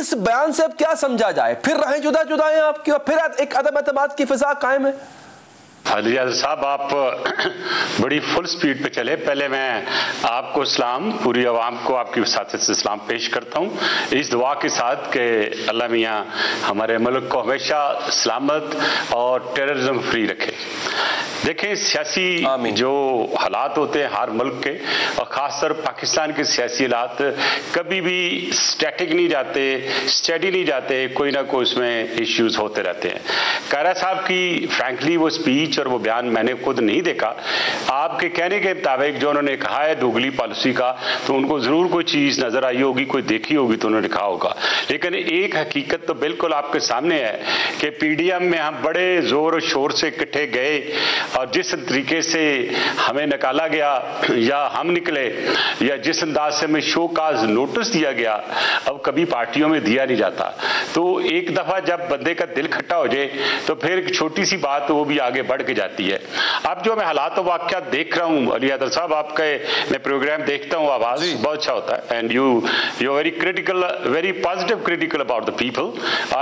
इस बयान से अब क्या समझा जाए? फिर राहें जुदा जुदा हैं आपकी और फिर एक अदम एतमाद की फिजा कायम है? अली साहब, आप बड़ी फुल स्पीड पे चले। पहले मैं आपको सलाम, पूरी आवाम को आपकी वसात से सलाम पेश करता हूँ, इस दुआ के साथ कि अल्लाह मियाँ हमारे मुल्क को हमेशा सलामत और टेररिज्म फ्री रखे। देखें, सियासी जो हालात होते हैं हर मुल्क के, और ख़ासतौर पाकिस्तान के सियासी हालात कभी भी स्टैटिक नहीं जाते, स्टडी नहीं जाते, कोई ना कोई उसमें इश्यूज होते रहते हैं। कायरा साहब की फ्रैंकली वो स्पीच और वो बयान मैंने खुद नहीं देखा। आपके कहने के मुताबिक जो उन्होंने कहा है दोगली पॉलिसी का, तो उनको ज़रूर कोई चीज़ नज़र आई होगी, कोई देखी होगी तो उन्होंने कहा होगा। लेकिन एक हकीकत तो बिल्कुल आपके सामने है कि पीडीएम में हम बड़े ज़ोर और शोर से इकट्ठे गए, और जिस तरीके से हमें निकाला गया या हम निकले, या जिस अंदाज से हमें शो काज नोटिस दिया गया, अब कभी पार्टियों में दिया नहीं जाता। तो एक दफ़ा जब बंदे का दिल खट्टा हो जाए तो फिर एक छोटी सी बात वो भी आगे बढ़ के जाती है। अब जो मैं हालात और वाक़यात देख रहा हूँ, अली हैदर साहब, आपके मैं प्रोग्राम देखता हूँ, आवाज़ बहुत अच्छा होता है, and you very critical, very positive critical about the people,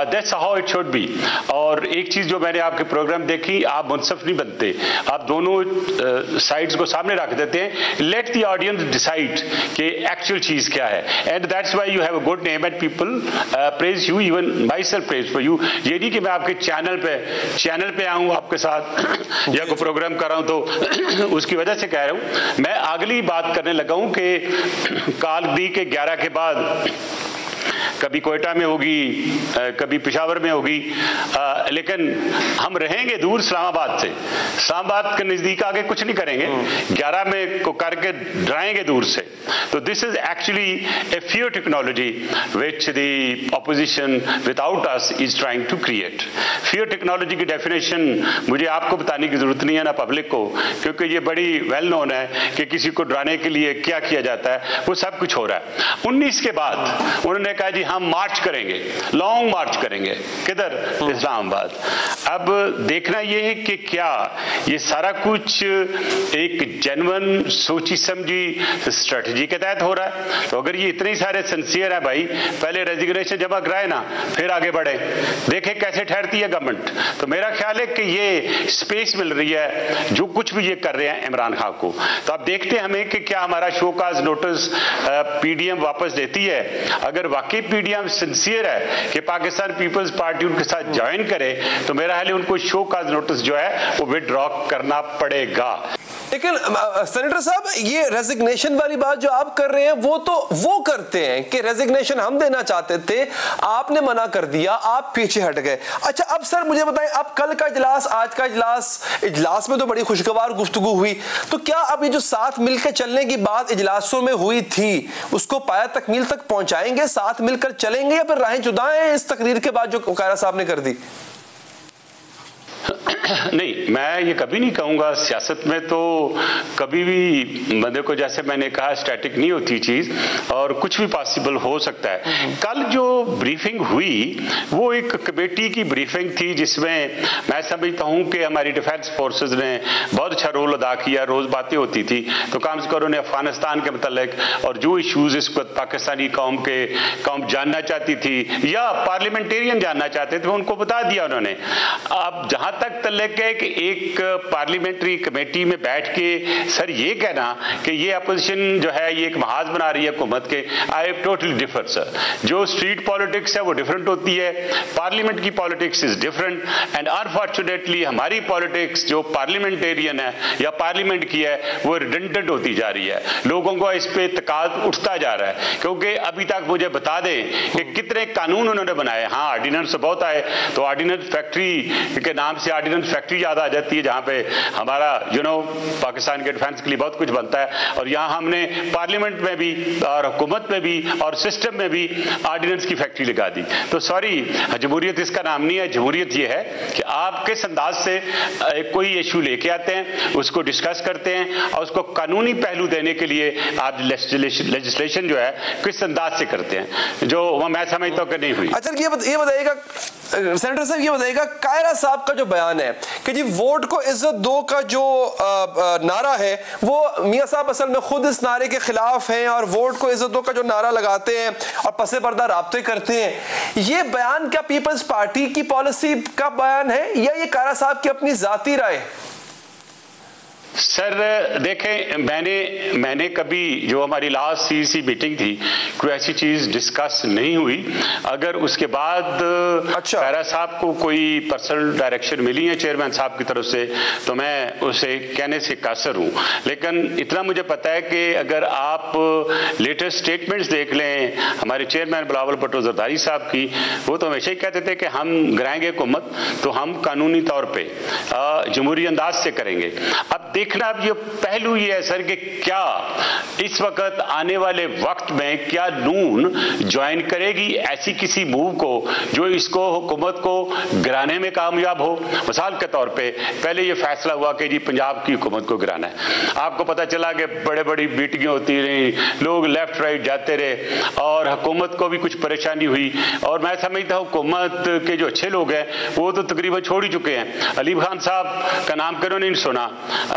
that's how it should be. और एक चीज़ जो मैंने आपके प्रोग्राम देखी, आप मुनसफ नहीं बनते, आप दोनों साइड्स को सामने रख देते हैं। लेट द ऑडियंस डिसाइड कि एक्चुअल चीज़ क्या है, and that's why you have a good name and people praise you, even my self praise for you. ये नहीं कि मैं आपके चैनल पे आऊँ आपके साथ या कोई प्रोग्राम कर रहा हूँ तो उसकी वजह से कह रहा हूँ। मैं अगली बात करने लगा हूँ कि कालदी के 11 के बाद कभी कोयटा में होगी, कभी पेशावर में होगी, लेकिन हम रहेंगे दूर इस्लामाबाद से। इस्लामाबाद के नज़दीक आगे कुछ नहीं करेंगे, 11 में को करके डराएंगे दूर से। तो this is actually a fear technology which the opposition without us is trying to create. Fear technology की डेफिनेशन मुझे आपको बताने की जरूरत नहीं है ना पब्लिक को, क्योंकि ये बड़ी वेल नोन है कि किसी को डराने के लिए क्या किया जाता है, वो सब कुछ हो रहा है। 19 के बाद उन्होंने कहा जी हम मार्च करेंगे, लॉन्ग मार्च करेंगे, किधर? इस्लामाबाद। अब देखना यह है कि क्या ये सारा कुछ एक जेन्युइन सोची समझी स्ट्रेटजी के तहत हो रहा है? तो अगर ये इतने सारे सिंसियर है भाई, पहले रेजिग्नेशन जमा कराए ना, फिर आगे बढ़े, देखे कैसे ठहरती है गवर्नमेंट। तो मेरा ख्याल है कि ये स्पेस मिल रही है जो कुछ भी ये कर रहे हैं इमरान खान को। तो अब देखते हैं हमें कि क्या हमारा शोकाज नोटिस पीडीएम वापस देती है। अगर वाकई पीडीएम सिंसियर है कि पाकिस्तान पीपल्स पार्टी उनके साथ ज्वाइन करे, तो मेरा ख्याल है उनको शो काज नोटिस जो है वो विड्रॉ करना पड़ेगा। लेकिन सेनेटर साहब, ये रेजिग्नेशन वाली बात जो आप कर रहे हैं, वो करते हैं कि रेजिग्नेशन हम देना चाहते थे, आपने मना कर दिया, आप पीछे हट गए। अच्छा, अब सर मुझे बताएं, अब कल का इजलास, आज का इजलास में तो बड़ी खुशगवार गुफ्तगू हुई, तो क्या अब ये जो साथ मिलकर चलने की बात इजलासों में हुई थी, उसको पाया तकमील तक पहुंचाएंगे, साथ मिलकर चलेंगे, या फिर राहें जुदा हैं इस तकरीर के बाद जो कायरा साहब ने कर दी? नहीं, मैं ये कभी नहीं कहूँगा। सियासत में तो कभी भी बंदे को, जैसे मैंने कहा, स्टैटिक नहीं होती चीज़, और कुछ भी पॉसिबल हो सकता है। कल जो ब्रीफिंग हुई वो एक कमेटी की ब्रीफिंग थी, जिसमें मैं समझता हूँ कि हमारी डिफेंस फोर्सेस ने बहुत अच्छा रोल अदा किया। रोज़ बातें होती थी, तो कम से कम उन्होंने अफगानिस्तान के मतलब और जो इशूज़ इस वक्त पाकिस्तानी कौम जानना चाहती थी या पार्लियामेंटेरियन जानना चाहते थे, उनको बता दिया उन्होंने। अब जहाँ तक लेके कि एक पार्लियामेंट्री कमेटी में बैठ के सर ये कहना कि ये अपोजिशन जो है ये एक महाज बना रही है हुकूमत के, आई टोटली डिफर सर। जो स्ट्रीट पॉलिटिक्स है वो डिफरेंट होती है, पार्लियामेंट की politics is different, and unfortunately हमारी पॉलिटिक्स जो पार्लियामेंटेरियन है या पार्लियामेंट की है वो रिडंडेंट होती जा रही है। लोगों को इस पे तकाद उठता जा रहा है, क्योंकि अभी तक मुझे बता दें कि कितने कानून उन्होंने बनाए। हाँ, ऑर्डिनेंस बहुत आए, तो ऑर्डिनेंस फैक्ट्री के नाम से ऑर्डिनेंस फैक्ट्री याद आ जाती है, जहां पे हमारा पाकिस्तान के डिफेंस के लिए बहुत कुछ बनता है, और यहां हमने पार्लियामेंट में भी और हुकूमत में भी और सिस्टम में भी ऑर्डिनेंस की फैक्ट्री लगा दी। तो सॉरी, जमहूरियत इसका नाम नहीं है। जमहूरियत ये है कि आप किस अंदाज से कोई इशू लेके आते हैं, उसको डिस्कस करते हैं, और उसको कानूनी पहलू देने के लिए आप लेजिस्लेशन जो है किस अंदाज से करते हैं, जो मैं समझता हूं कि नहीं हुई। अच्छा, ये बताइएगा सेनेटर साहब ये बताइएगा, कायरा साहब का जो बयान है कि जी वोट को इज्जत दो का जो नारा है, वो मियां साहब असल में खुद इस नारे के खिलाफ हैं और वोट को इज्जत दो का जो नारा लगाते हैं और पसे पर्दा राब्ते करते हैं। ये बयान क्या पीपल्स पार्टी की पॉलिसी का बयान है या ये कायरा साहब की अपनी जाती राय? सर देखें, मैंने कभी जो हमारी लास्ट सीईसी मीटिंग थी कोई ऐसी चीज डिस्कस नहीं हुई। अगर उसके बाद कायरा साहब को कोई पर्सनल डायरेक्शन मिली है चेयरमैन साहब की तरफ से तो मैं उसे कहने से कासर हूं, लेकिन इतना मुझे पता है कि अगर आप लेटेस्ट स्टेटमेंट्स देख लें हमारे चेयरमैन बिलावल भुट्टो जरदारी साहब की, वो तो हमेशा ही कहते थे कि हम गिराएंगे हुकूमत तो हम कानूनी तौर पर जमहूरी अंदाज से करेंगे। अब देखना अब ये पहलू ये है सर कि क्या इस वक्त आने वाले वक्त में क्या नून ज्वाइन करेगी ऐसी किसी मूव को जो इसको हुकूमत को गिराने में कामयाब हो। मिसाल के तौर पे पहले ये फैसला हुआ कि जी पंजाब की हुकूमत को गिराना है, आपको पता चला कि बड़े बड़ी मीटिंगें होती रही, लोग लेफ्ट राइट जाते रहे और हुकूमत को भी कुछ परेशानी हुई। और मैं समझता हूँ हुकूमत के जो अच्छे लोग हैं वो तो तकरीबन छोड़ ही चुके हैं। अलीम खान साहब का नाम क्यों नहीं सुना,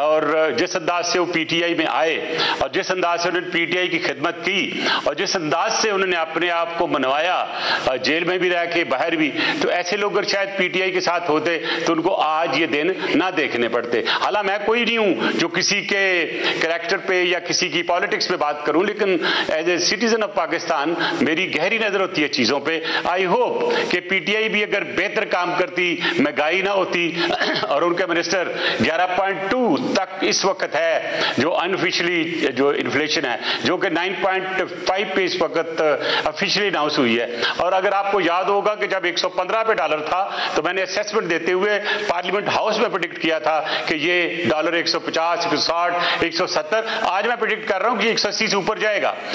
और जिस अंदाज से वो पीटीआई में आए और जिस अंदाज से उन्होंने पीटीआई की खिदमत की और जिस अंदाज से उन्होंने अपने आप को मनवाया जेल में भी रह के बाहर भी, तो ऐसे लोग अगर शायद पीटीआई के साथ होते तो उनको आज ये दिन ना देखने पड़ते। हालांकि मैं कोई नहीं हूं जो किसी के कैरेक्टर पे या किसी की पॉलिटिक्स पे बात करूं, लेकिन as a citizen of Pakistan मेरी गहरी नजर होती है चीजों पे। आई होप कि पीटीआई भी अगर बेहतर काम करती, महंगाई ना होती और उनके मिनिस्टर 11.2 तक इस वक्त है जो अनऑफिशियली जो इन्फ्लेशन है जो कि 9.5 पे इस वक्त ऑफिशियली अनाउंस हुई है। और अगर आपको याद होगा कि जब 115 पे डॉलर था तो मैंने असेसमेंट देते हुए पार्लियामेंट हाउस में प्रेडिक्ट किया था कि ये डॉलर 150, 160, 170, आज मैं प्रेडिक्ट कर रहा हूं कि 180 से ऊपर जाएगा।